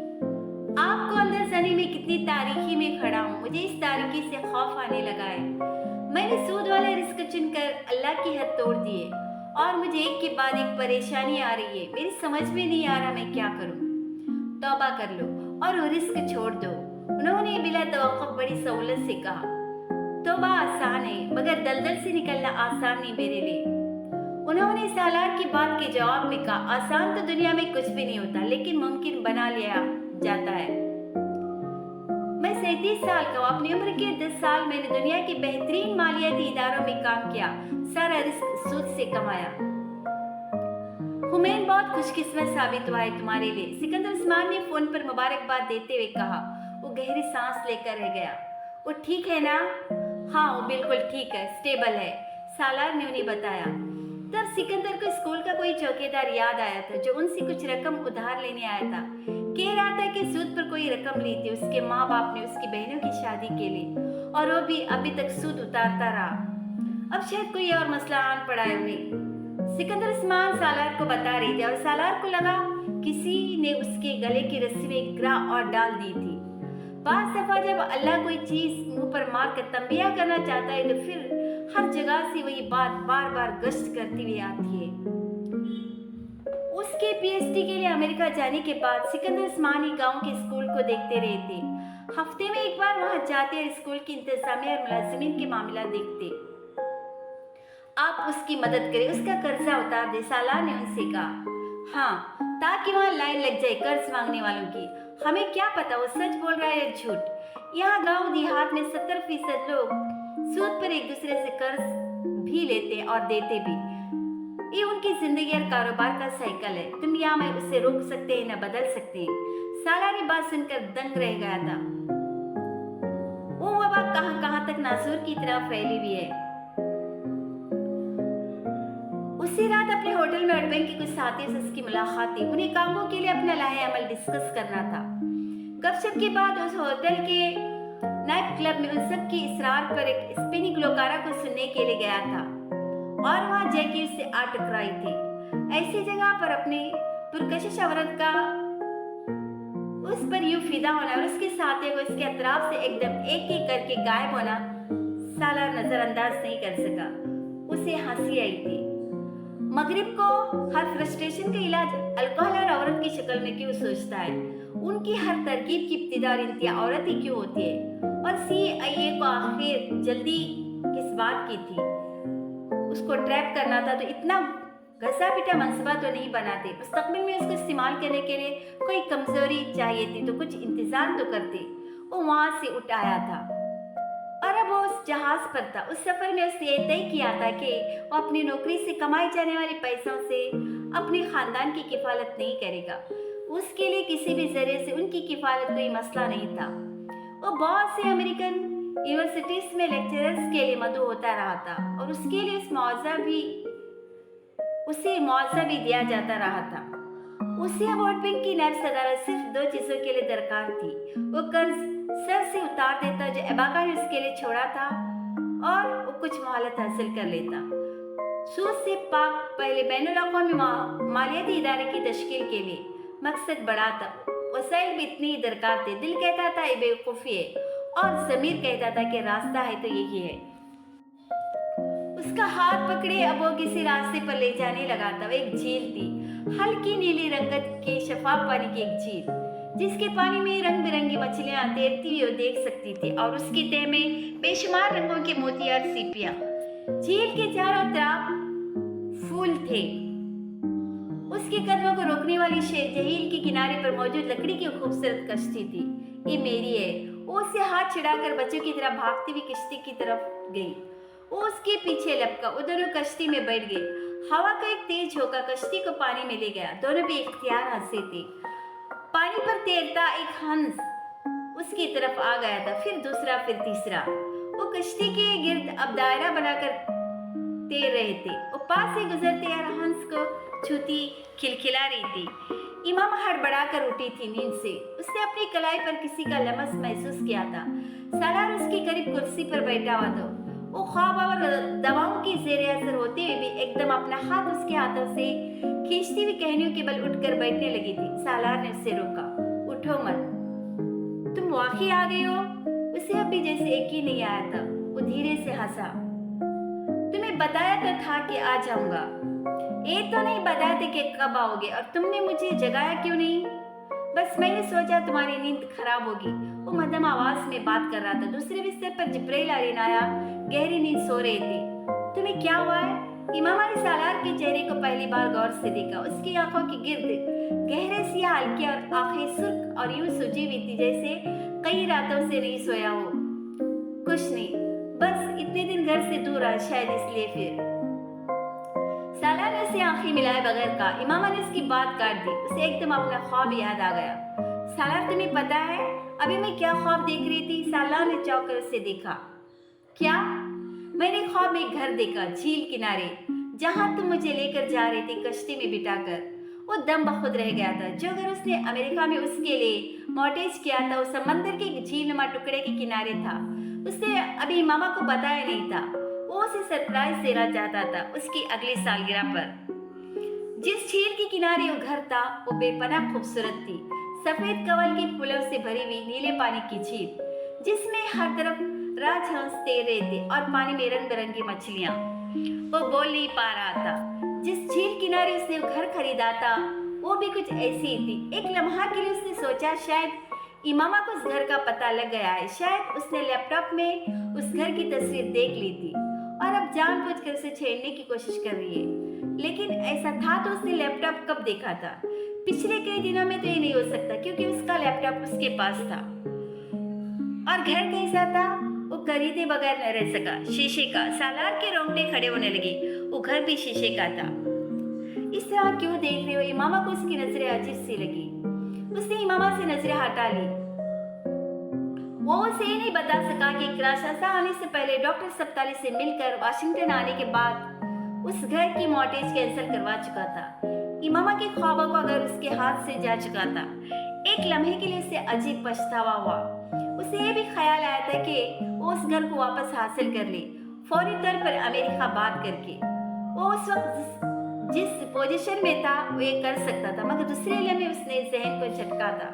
आपको अंदर जाने में कितनी तारीकी में खड़ा हूँ। मुझे इस तारीकी से खौफ आने लगा है। मैंने सूद वाला रिस्क चुनकर अल्लाह की हद तोड़ दी है और मुझे एक के बाद एक परेशानी आ रही है। मेरी समझ में नहीं आ रहा मैं क्या करूं। तौबा कर लो और वो रिस्क छोड़ दो, उन्होंने बिला तवक्कुफ बड़ी सहूलत से कहा। तौबा आसान है मगर दलदल से निकलना आसान नहीं मेरे लिए। उन्होंने सालार की बात के जवाब में कहा, आसान तो दुनिया में कुछ भी नहीं होता लेकिन मुमकिन बना लिया जाता है। मैं 37 साल का हूँ। अपनी उम्र के 10 साल मैंने दुनिया के बेहतरीन मालियाती इदारों में काम किया, सारा रिस्क सूद से कमाया। हुमैन बहुत खुशकिस्मत साबित हुआ है तुम्हारे लिए, सिकंदर उस्मान ने फोन पर मुबारकबाद देते हुए कहा। वो गहरी सांस लेकर रह गया। वो ठीक है ना? हाँ वो बिल्कुल ठीक है, स्टेबल है, सालार ने उन्हें बताया। तब सिकंदर को स्कूल का कोई चौकीदार याद आया था जो उनसे कुछ रकम उधार लेने आया था। कह रहा था कि सूद पर कोई रकम ली थी उसके माँ बाप ने उसकी बहनों की शादी के लिए और वो भी अभी तक सूद उतारता रहा। अब शायद कोई और मसला आन पड़ा है उन्हें। सिकंदर उस्मान सालार को बता रही थी और सालार को लगा किसी ने उसके गले की रस्सी में गिरा और डाल दी थी। बात दफा जब अल्लाह कोई चीज मुंह पर मार कर तंबिया करना चाहता है तो फिर हर जगह से वही बात बार बार गश्त करती हुई आती है। उसके पीएचडी के लिए अमेरिका जाने के बाद सिकंदर उस्मानी गांव के स्कूल को देखते रहे थे। हफ्ते में एक बार वहां जाते और स्कूल की इंतजामिया और मुलाजिमीन के मामला देखते। आप उसकी मदद करें, उसका कर्जा उतार दे, सालार ने उनसे कहा। हाँ, ताकि वहाँ लाइन लग जाए कर्ज मांगने वालों की। हमें क्या पता वो सच बोल रहा है या झूठ। यहाँ गांव देहात में 70% लोग सूद पर एक दूसरे से कर्ज भी लेते और देते भी। ये उनकी जिंदगी और कारोबार का साइकिल है। तुम या मैं उसे रोक सकते हैं न बदल सकते हैं। सालार ने बात सुनकर दंग रह गया था। वो वबा कहां तक नासूर की तरह फैली हुई है। उसी रात अपने होटल में वर्ल्ड बैंक के कुछ साथियों से उसकी मुलाकात थी। उन्हें कामों के लिए अपना लाहे अमल डिस्कस करना था। गपशप के बाद उस होटल के नाइट क्लब में उन सब की इसरार पर एक स्पेनी ग्लोकारा को सुनने के लिए गया था और वहां जैकी उससे आ टकराई थी। ऐसी जगह पर अपनी पुरकशिश औरत का उस पर यूं फिदा होना और उसके साथियों को इसके अतराफ से एकदम एक एक करके गायब होना सालार नजरअंदाज नहीं कर सका। उसे हंसी आई थी। मगरिब को हर फ्रस्ट्रेशन का इलाज अल्कोहल और औरत की शक्ल में क्यों सोचता है? उनकी हर तरकीब की इब्तिदा और इंतहा औरत ही क्यों होती है? और CIA को आखिर जल्दी किस बात की थी? उसको ट्रैप करना था तो इतना घसा पिटा मनसूबा तो नहीं बनाते। मुस्तकबिल में उसको इस्तेमाल करने के लिए कोई कमजोरी चाहिए थी तो कुछ इंतजार तो करते। वो वहां से उठ आया था और अब वो उस जहाज पर था। उस सफर में उसने ये तय किया था कि वो अपनी नौकरी से कमाए जाने वाले पैसों से अपने खानदान की किफालत नहीं करेगा। उसके लिए किसी भी जरिए से उनकी किफालत कोई मसला नहीं था। वो बहुत से अमेरिकन यूनिवर्सिटीज में लेक्चरर्स के लिए मदऊ होता रहा था और उसके लिए उसे मुआवजा भी दिया जाता रहा था। उसे वर्ल्ड बैंक की नायब सदारत सिर्फ 2 चीजों के लिए दरकार थी। वो कर्ज सर से उतार देता जो एबाका ने उसके लिए छोड़ा था और वो कुछ मोहलत हासिल कर लेता। सूद से पाक पहले बैनुल-अक़वामी मालियाती इदारे की तश्कील के लिए मकसद बड़ा था। वसाइल भी इतनी ही दरकार थे। दिल कहता था ये बेवकूफ़ी है और ज़मीर कहता था कि रास्ता है तो यही है। उसका हाथ पकड़े अब वो किसी रास्ते पर ले जाने लगा था। वो एक झील थी, हल्की नीली रंगत के शफाफ पानी की एक झील जिसके पानी में रंग बिरंगी मछलियां तैरती हुई वो देख सकती थी और उसकी तह में बेशुमार रंगों के मोती और सीपियां। झील के चारों तरफ फूल थे। उसके कदमों को रोकने वाली झील के किनारे पर मौजूद लकड़ी की खूबसूरत कश्ती थी। ये मेरी है। वो उससे हाथ छिड़ाकर बच्चों की तरह भागती हुई कश्ती की तरफ गई। वो उसके पीछे लपका। वो दोनों कश्ती में बैठ गए। हवा का एक तेज झोंका कश्ती को पानी में ले गया। दोनों भी इख्तियार हंसे थे। पानी पर तैरता एक हंस उसकी तरफ आ गया था, फिर दूसरा, फिर तीसरा। वो कश्ती के गिर्द अब दायरा बनाकर तैर रहे थे। वो पास से गुजरते और हंस को छूती खिलखिला रही थी। इमाम हड़बड़ाकर उठी थी नींद से। उसने अपनी कलाई पर किसी का लमस महसूस किया था। सालार उसके करीब कुर्सी पर बैठा हुआ था। वो ख्वाब और दवाओं की ज़ेरे असर होते हुए भी एकदम अपना हाथ उसके हाथों से खींचती हुई कहनियों के बल उठकर बैठने लगी थी। सालार ने उसे रोका। उठो मत, तुम वाकई आ गए हो? उसे अभी जैसे एक ही नहीं आया था। वो धीरे से हंसा। तुम्हें बताया तो था कि आ जाऊंगा। ये तो नहीं बताया था कि कब आओगे, और तुमने मुझे जगाया क्यों नहीं? बस मैंने सोचा तुम्हारी नींद खराब होगी। वो मध्यम आवाज में बात कर रहा था। दूसरे बिस्तर पर जिब्राइल और इनाया गहरी नींद सो रहे थे। तुम्हें क्या हुआ है? इमामा ने सालार के चेहरे को पहली बार गौर से देखा। उसकी आंखों के गिर्द गहरे सियाह हल्के और आंखें सुर्ख और यूं सूजी हुई थी जैसे कई रातों से नहीं सोया हो। कुछ नहीं, बस इतने दिन घर से दूर रहा, शायद इसलिए। फिर सालार ने उसे आंखें मिलाए बगैर कहा। इमामा ने उसकी बात काट दी। उसे एकदम अपना ख्वाब याद आ गया। सालार, तुम्हें पता है अभी मैं क्या ख्वाब देख रही थी? सालार ने चौंक कर उसे देखा। क्या? मैंने ख्वाब में घर देखा, झील किनारे, जहां तुम मुझे लेकर जा रहे थे कश्ती में बिठाकर। वो दम बखुद रह गया था। जो घर उसने अमेरिका में उसके लिए मॉर्टेज किया था वो समंदर के झीलनुमा टुकड़े के किनारे था। उसने अभी मामा को बताया नहीं था। वो उसे सरप्राइज देना चाहता था उसकी अगली सालगिरह पर। जिस झील के किनारे वो घर था वो बेपनाह खूबसूरत थी। सफेद कवल के फूलों से भरी हुई नीले पानी की झील, जिसमें हर तरफ राजहंस तैर रहे थे और पानी में रंग बिरंगी मछलियां। वो बोल नहीं पा रहा था। जिस झील किनारे उसने घर खरीदा था वो भी कुछ ऐसी ही थी। एक लम्हा के लिए उसने सोचा शायद इमामा को उस घर का पता लग गया है। शायद उसने लैपटॉप में उस घर की तस्वीर देख ली थी और अब जानबूझकर उसे छेड़ने की कोशिश कर रही है। लेकिन ऐसा था तो उसने लैपटॉप कब देखा था? पिछले कई दिनों में तो ये नहीं हो सकता, क्योंकि उसका लैपटॉप उसके पास था। और घर कैसा था वो खरीदे बगैर न रह सका। शीशे का। सालार के रोंगटे खड़े होने लगे। वो घर भी शीशे का था। इस तरह क्यों देख रहे हो? इमामा को उसकी नजरें अजीब सी लगी। उसने इमामा से नजरें हटा ली। वो उसे ये नहीं बता सका कि किराशासा आने से पहले डॉक्टर सप्ताली से मिलकर वाशिंगटन आने के बाद उस घर की मॉर्टेज कैंसिल करवा चुका था। इमामा के ख्वाबों को अगर उसके हाथ से जा चुका था। एक लम्हे के लिए उसे अजीब पछतावा हुआ। उसे ये भी ख्याल आया था कि वो उस घर को वापस हासिल कर ले, फौरी तौर पर अमेरिका बात करके। वो उस वक्त जिस पोजीशन में था वो ये कर सकता था, मगर दूसरे लम्हे उसने जहन को झटका था।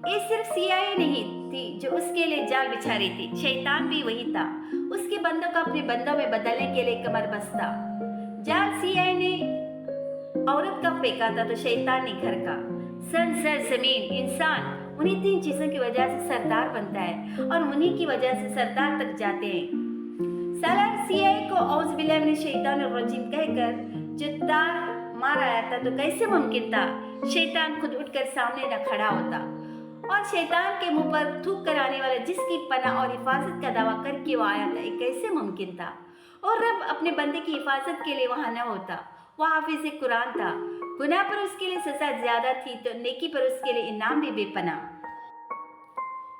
ये सिर्फ CIA नहीं थी जो उसके लिए जाल बिछा रही थी, शैतान भी वही था। उसके बंदों को अपने बंदों में बदलने के लिए कमर बस्ता। जाल CIA ने औरत का फेंका था तो शैतान ने घर का। सन, सर, जमीन, इंसान, उन्हीं तीन चीजों की वजह से सरदार बनता है और उन्हीं की वजह से सरदार तक जाते हैं। सालार CIA को औज़ बिल्लाहि मिनश शैतानिर रजीम कहकर जो तार मार आया था तो कैसे मुमकिन था शैतान खुद उठकर सामने न खड़ा होता और शैतान के मुंह पर थूक कर आने वाला जिसकी पनाह और हिफाजत का दावा करके वो आया था, ये कैसे मुमकिन था? और रब अपने बंदे की हिफाजत के लिए वहां न होता। वह हाफिज़ कुरान था। गुनाह पर उसके लिए सजा ज्यादा थी तो नेकी पर उसके लिए इनाम भी बेपनाह।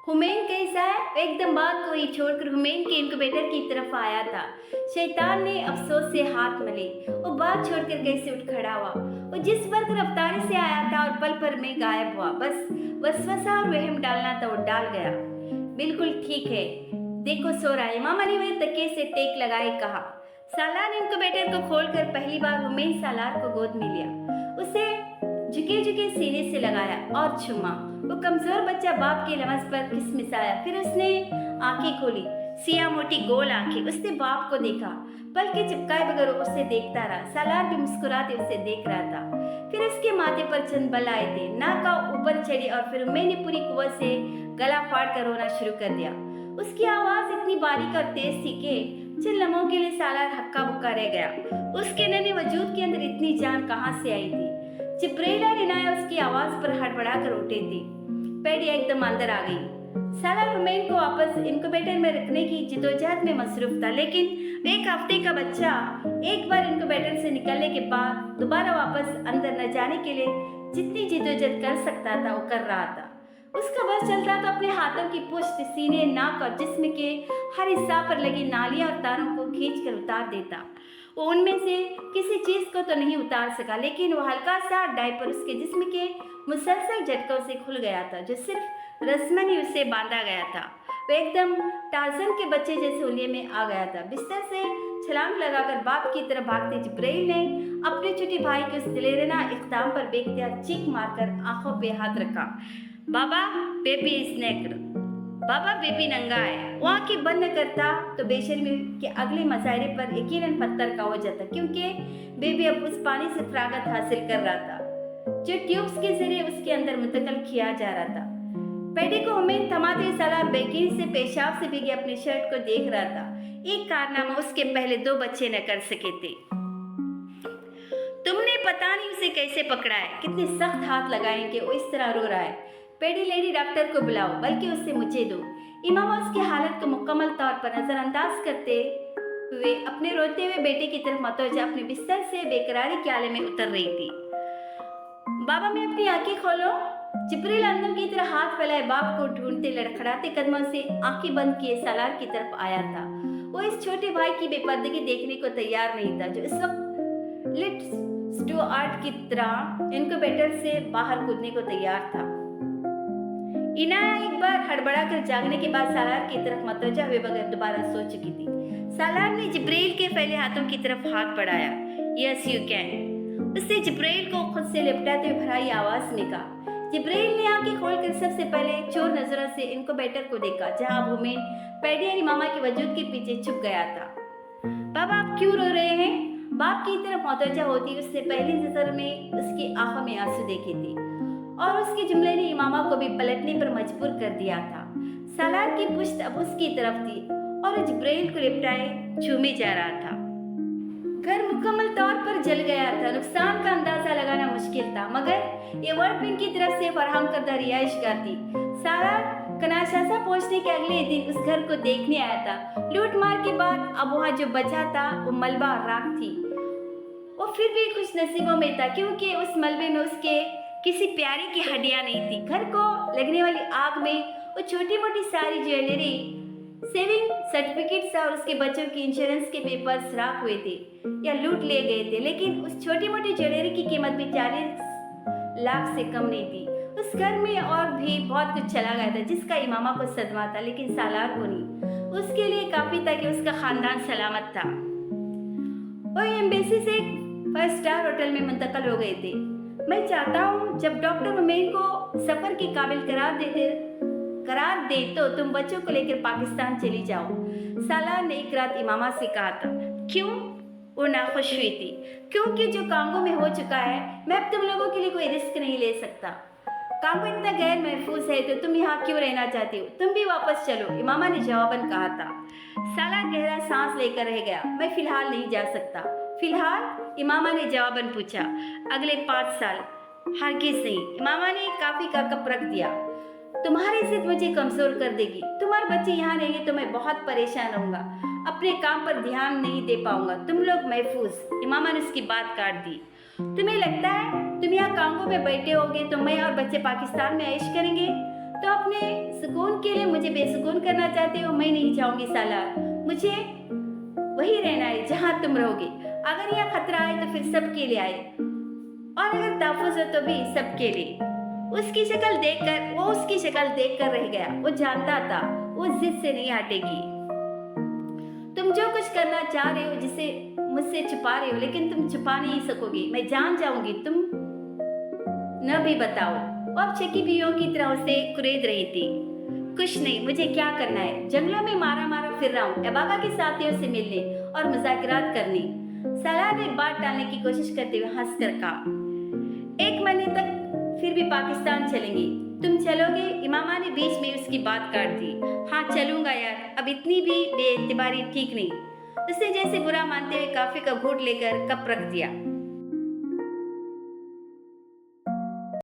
हुमैन कैसा है? एकदम बात को ही छोड़कर हुमैन के इनक्यूबेटर की तरफ आया था। शैतान ने अफसोस से हाथ मले। वो बात छोड़कर कैसे उठ खड़ा हुआ। वो जिस वर्ग रफ्तारी से आया था और पल पर में गायब हुआ। बस वसवसा और वहम डालना था, वो डाल गया। बिल्कुल ठीक है, देखो सो रहा है। मामा ने वह तकिए से टेक लगाए कहा। सालार ने इनक्यूबेटर को खोलकर पहली बार हुमैन सालार को गोद में लिया। उसे झुके झुके सीने से लगाया और छुमा। वो कमजोर बच्चा बाप के लमस पर किसमिसाया। फिर उसने आंखें खोली, सिया मोटी गोल आंखें। उसने बाप को देखा। पलके चिपकाए बगैर उसे देखता रहा। सालार भी मुस्कुराते उसे देख रहा था। फिर उसके माथे पर चंद बल आए थे। नाका ऊपर चढ़ी और फिर मैंने पूरी कुव्वत से गला फाड़ कर रोना शुरू कर दिया। उसकी आवाज इतनी बारीक और तेज थी कि चंद लम्हों के लिए सालार हक्का बुक्का रह गया। उसके नन्हे वजूद के अंदर इतनी जान कहाँ से आई थी? जिब्राइल और इनाया उसकी आवाज पर हड़बड़ा कर उठे थे। पैडी एकदम अंदर आ गई। सालार हुमैन को वापस इनक्यूबेटर में रखने की जिदोजहद में मसरूफ था, लेकिन एक हफ्ते का बच्चा एक बार इनक्यूबेटर से निकलने के बाद दोबारा वापस अंदर न जाने के लिए जितनी जिदोजहद कर सकता था वो कर रहा था। उसका बस चलता तो अपने हाथों की पुष्ट, सीने, नाक और जिस्म के हर हिस्सा पर लगी नालियां और तारों को खींचकर उतार देता। वो उनमें से किसी चीज को तो नहीं उतार सका, लेकिन वो हल्का सा डायपर उसके जिस्म के मुसलसल झटकों से खुल गया था, जो सिर्फ रस्मन ही उसे बांधा गया था। वो एकदम टार्ज़न के बच्चे जैसे उलिये में आ गया था। बिस्तर से छलांग लगाकर बाप की तरफ भागते जिब्राइल ने अपने छोटे भाई के उस दिलेरना इक़दाम पर बेख्तियार चीख मारकर आंखों पे हाथ रखा। बाबा, बेबी इज नेक्ड। बाबा बेबी नंगा है, वो आंखें बंद करता तो बेशर्मी के अगले मशायरे पर यकीनन पत्थर का हो जाता, क्योंकि बेबी अब उस पानी से फरागत हासिल कर रहा था जो ट्यूब्स के जरिए उसके अंदर मुंतकिल किया जा रहा था। पेडी को उम्मीद थमाते सालार बेकिन से पेशाब से भीगे अपनी शर्ट को देख रहा था। एक कारनामा उसके पहले 2 बच्चे न कर सके थे। तुमने पता नहीं उसे कैसे पकड़ा है, कितने सख्त हाथ लगाए कि वो इस तरह रो रहा है। पेडी लेडी डॉक्टर को बुलाओ, बल्कि उससे मुझे दो। इमामा उसकी हालत को मुकम्मल तौर पर नजरअंदाज करते हुए अपने रोते हुए बेटे की तरफ मतवजा अपने बिस्तर से बेकरारी के आले में उतर रही थी। बाबा मैं अपनी आंखें खोलो। जिब्रील अंदम की तरह हाथ फैलाए बाप को ढूंढते लड़खड़ाते कदमों से आंखें बंद किए सालार की तरफ आया था। वो इस छोटे भाई की बेपर्दगी देखने को तैयार नहीं था, जो इस वक्त लिट स्टुअर्ट की तरह इनक्यूबेटर से बाहर कूदने को तैयार था। इनाया एक बार हड़बड़ा कर जागने के बाद सालार की तरफ मतवजा हुए बगैर दोबारा सो चुकी थी। सालार ने जिब्रील के फैले हाथों की तरफ हाथ बढ़ाया। यस यू कैन, उसने जिब्रील को खुद से लिपटाते हुए भराई आवाज में कहा। जिब्रील ने आंखें खोलकर सबसे पहले चोर नजरों से इनक्यूबेटर को देखा, जहां भूमेन पेडी और मामा के वजूद के पीछे छुप गया था। बाबा आप क्यों रो रहे हैं? बाप की तरफ मतवजा होती उसने पहली नजर में उसकी आंखों में आंसू देखे थे, और उसके जुमले ने इमामा को भी पलटने पर मजबूर कर दिया था। सालार की पुश्त अब उसकी तरफ थी और जिब्रील को लिपटाए झूमे जा रहा था। घर मुकम्मल तौर पर जल गया था। नुकसान का अंदाजा लगाना मुश्किल था, मगर ये वर्ल्ड बैंक की तरफ से फराहम करदा रिहाइशगाह थी। सालार कनाशासा पहुंचने के अगले दिन उस घर को देखने आया था। लूट मार के बाद अब वहाँ जो बचा था वो मलबा और राख थी। वो फिर भी खुश नसीबों में था, क्योंकि उस मलबे में उसके किसी प्यारे की हड्डियां नहीं थी। घर को लगने वाली आग में वो छोटी मोटी सारी ज्वेलरी, सेविंग सर्टिफिकेट्स और उसके बच्चों की इंश्योरेंस के पेपर्स राख हुए थे या लूट ले गए थे। लेकिन उस छोटी मोटी ज्वेलरी की कीमत भी 40 लाख से कम नहीं थी। उस घर में और भी बहुत कुछ चला गया था, जिसका इमामा को सदमा था, लेकिन सालार को नहीं। उसके लिए काफी था कि उसका खानदान सलामत था। वो एम्बेसी से 5 स्टार होटल में मुंतकिल हो गए थे। मैं चाहता हूँ जब डॉक्टर उमेर को सफर के काबिल करार दे तो तुम बच्चों को लेकर पाकिस्तान चली जाओ। सालार ने एक रात इमामा से कहा था। क्यों? वो नाखुश हुई थी। क्योंकि जो कांगो में हो चुका है, मैं अब तुम लोगों के लिए कोई रिस्क नहीं ले सकता। कांगो इतना गैर महफूज है तो तुम यहाँ क्यों रहना चाहती हो? तुम भी वापस चलो, इमामा ने जवाबन कहा था। सालार गहरा सांस लेकर रह गया। मैं फिलहाल नहीं जा सकता। फिलहाल? इमामा ने जवाबन पूछा। अगले 5 साल? हरगिज़ नहीं। इमामा ने काफी का कप रख दिया। तुम्हारी जिद मुझे कमजोर कर देगी। तुम्हारे बच्चे यहाँ रहेंगे तो मैं बहुत परेशान रहूंगा, अपने काम पर ध्यान नहीं दे पाऊंगा। तुम लोग महफूज। इमामा ने उसकी बात काट दी। तुम्हें लगता है तुम यहाँ कांगो में बैठे होगे तो मैं और बच्चे पाकिस्तान में ऐश करेंगे? तो अपने सुकून के लिए मुझे बेसुकून करना चाहते हो? मैं नहीं चाहूंगी सालार। मुझे वही रहना है जहाँ तुम रहोगे। अगर यहाँ खतरा आए तो फिर सबके लिए आए, और अगर तहफ़्फ़ुज़ हो तो भी सबके लिए। उसकी शक्ल देखकर रह गया। वो जानता था वो जिद से नहीं हटेगी। तुम जो कुछ करना चाह रहे हो, जिसे मुझसे छुपा रहे हो, लेकिन तुम छुपा नहीं सकोगी। मैं जान जाऊंगी, तुम न भी बताओ। वो अब चकीबियों की तरह उसे कुरेद रही थी। कुछ नहीं, मुझे क्या करना है? जंगलों में मारा फिर रहा हूँ, अबाका के साथियों से मिलने और मुज़ाकरात करने। सालार ने बात टालने की कोशिश करते हुए हंसकर कहा। 1 महीने तक फिर भी पाकिस्तान चलेंगी। तुम चलोगे? इमामा ने बीच में उसकी बात काट दी। हाँ चलूंगा यार, अब इतनी भी बेइतबारी ठीक नहीं। उसने जैसे बुरा मानते हुए काफी का घूंट लेकर कप रख दिया।